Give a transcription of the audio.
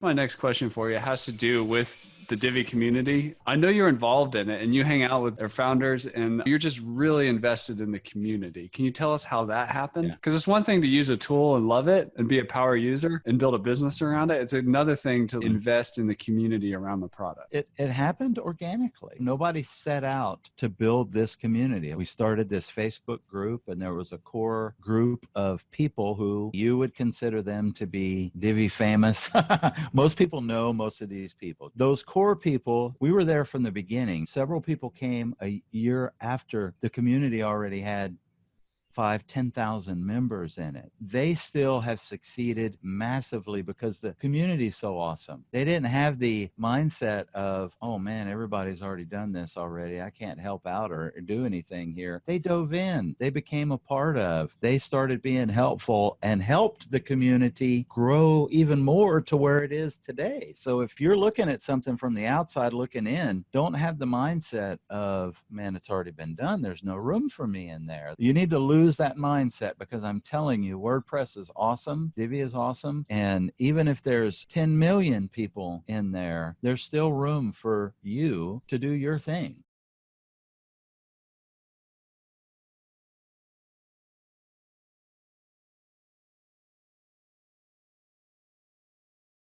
My next question for you has to do with the Divi community. I know you're involved in it and you hang out with their founders and you're just really invested in the community. Can you tell us how that happened? Yeah. Because it's one thing to use a tool and love it and be a power user and build a business around it. It's another thing to invest in the community around the product. It happened organically. Nobody set out to build this community. We started this Facebook group, and there was a core group of people who you would consider them to be Divi famous. Most people know most of these people. Those core people, we were there from the beginning. Several people came a year after the community already had 10,000 members in it. They still have succeeded massively because the community is so awesome. They didn't have the mindset of, oh man, everybody's already done this already. I can't help out or do anything here. They dove in. They became a part of. They started being helpful and helped the community grow even more to where it is today. So if you're looking at something from the outside looking in, don't have the mindset of, man, it's already been done. There's no room for me in there. You need to lose that mindset, because I'm telling you, WordPress is awesome. Divi is awesome. And even if there's 10 million people in there, there's still room for you to do your thing.